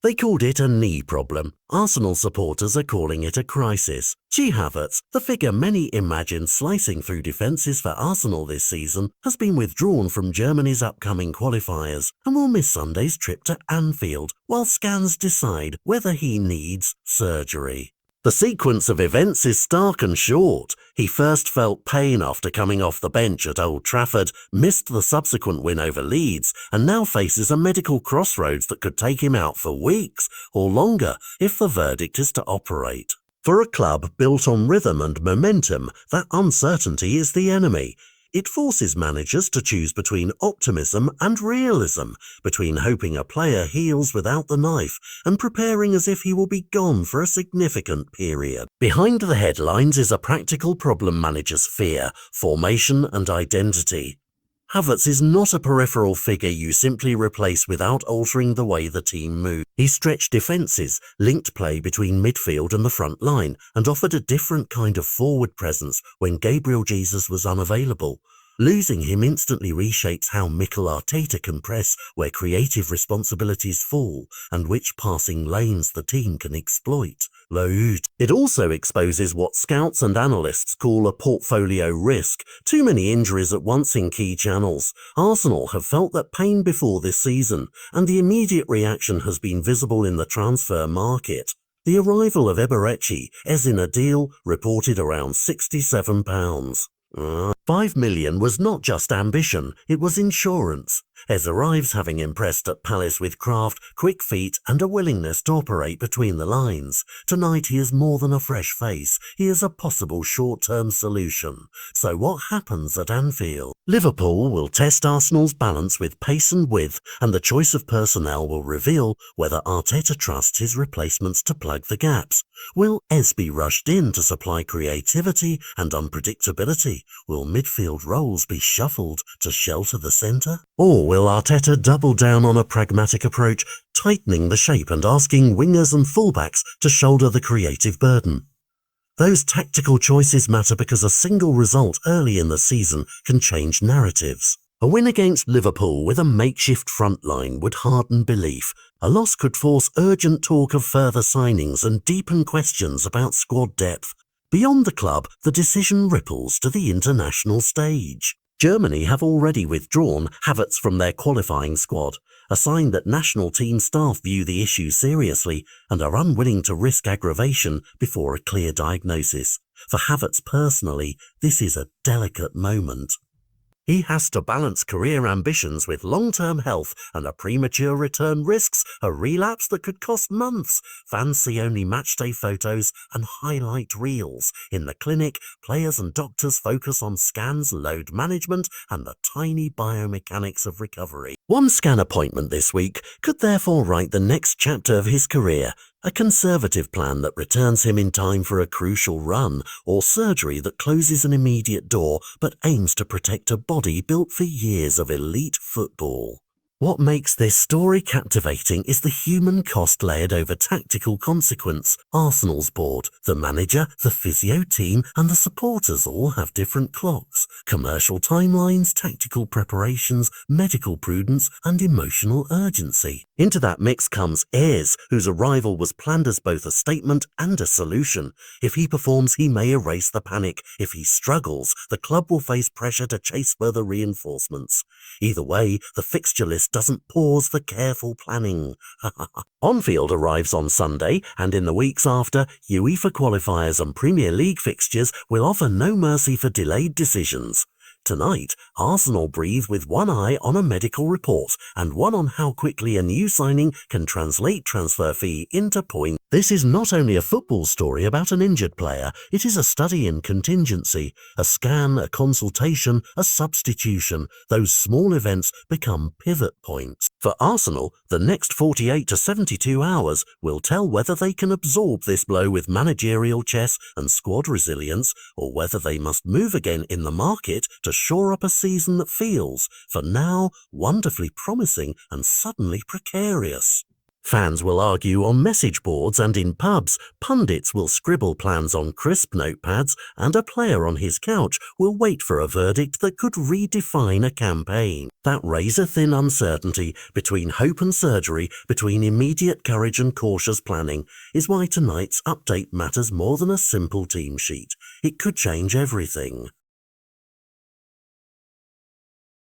They called it a knee problem. Arsenal supporters are calling it a crisis. Havertz, the figure many imagined slicing through defences for Arsenal this season, has been withdrawn from Germany's upcoming qualifiers and will miss Sunday's trip to Anfield while scans decide whether he needs surgery. The sequence of events is stark and short. He first felt pain after coming off the bench at Old Trafford, missed the subsequent win over Leeds, and now faces a medical crossroads that could take him out for weeks or longer if the verdict is to operate. For a club built on rhythm and momentum, that uncertainty is the enemy. It forces managers to choose between optimism and realism, between hoping a player heals without the knife and preparing as if he will be gone for a significant period. Behind the headlines is a practical problem managers fear: formation and identity. Havertz is not a peripheral figure you simply replace without altering the way the team moves. He stretched defences, linked play between midfield and the front line, and offered a different kind of forward presence when Gabriel Jesus was unavailable. Losing him instantly reshapes how Mikel Arteta can press where creative responsibilities fall and which passing lanes the team can exploit. It also exposes what scouts and analysts call a portfolio risk: too many injuries at once in key channels. Arsenal have felt that pain before this season, and the immediate reaction has been visible in the transfer market. The arrival of Eberechi is in a deal reported around £67. £5 million was not just ambition, it was insurance. Ez arrives having impressed at Palace with craft, quick feet and a willingness to operate between the lines. Tonight he is more than a fresh face, he is a possible short-term solution. So what happens at Anfield? Liverpool will test Arsenal's balance with pace and width, and the choice of personnel will reveal whether Arteta trusts his replacements to plug the gaps. Will Ez be rushed in to supply creativity and unpredictability? Will midfield roles be shuffled to shelter the centre? Or will Arteta double down on a pragmatic approach, tightening the shape and asking wingers and fullbacks to shoulder the creative burden? Those tactical choices matter because a single result early in the season can change narratives. A win against Liverpool with a makeshift front line would harden belief. A loss could force urgent talk of further signings and deepen questions about squad depth. Beyond the club, the decision ripples to the international stage. Germany have already withdrawn Havertz from their qualifying squad, a sign that national team staff view the issue seriously and are unwilling to risk aggravation before a clear diagnosis. For Havertz personally, this is a delicate moment. He has to balance career ambitions with long-term health, and a premature return risks a relapse that could cost months. Fans see only matchday photos and highlight reels. In the clinic, players and doctors focus on scans, load management, and the tiny biomechanics of recovery. One scan appointment this week could therefore write the next chapter of his career. A conservative plan that returns him in time for a crucial run, or surgery that closes an immediate door but aims to protect a body built for years of elite football. What makes this story captivating is the human cost layered over tactical consequence. Arsenal's board, the manager, the physio team, and the supporters all have different clocks: commercial timelines, tactical preparations, medical prudence, and emotional urgency. Into that mix comes Ez, whose arrival was planned as both a statement and a solution. If he performs, he may erase the panic. If he struggles, the club will face pressure to chase further reinforcements. Either way, the fixture list doesn't pause for careful planning. Anfield arrives on Sunday, and in the weeks after, UEFA qualifiers and Premier League fixtures will offer no mercy for delayed decisions. Tonight, Arsenal breathe with one eye on a medical report and one on how quickly a new signing can translate transfer fee into points. This is not only a football story about an injured player, it is a study in contingency. A scan, a consultation, a substitution. Those small events become pivot points. For Arsenal, the next 48 to 72 hours will tell whether they can absorb this blow with managerial chess and squad resilience, or whether they must move again in the market to shore up a season that feels, for now, wonderfully promising and suddenly precarious. Fans will argue on message boards and in pubs, pundits will scribble plans on crisp notepads, and a player on his couch will wait for a verdict that could redefine a campaign. That razor-thin uncertainty between hope and surgery, between immediate courage and cautious planning, is why tonight's update matters more than a simple team sheet. It could change everything.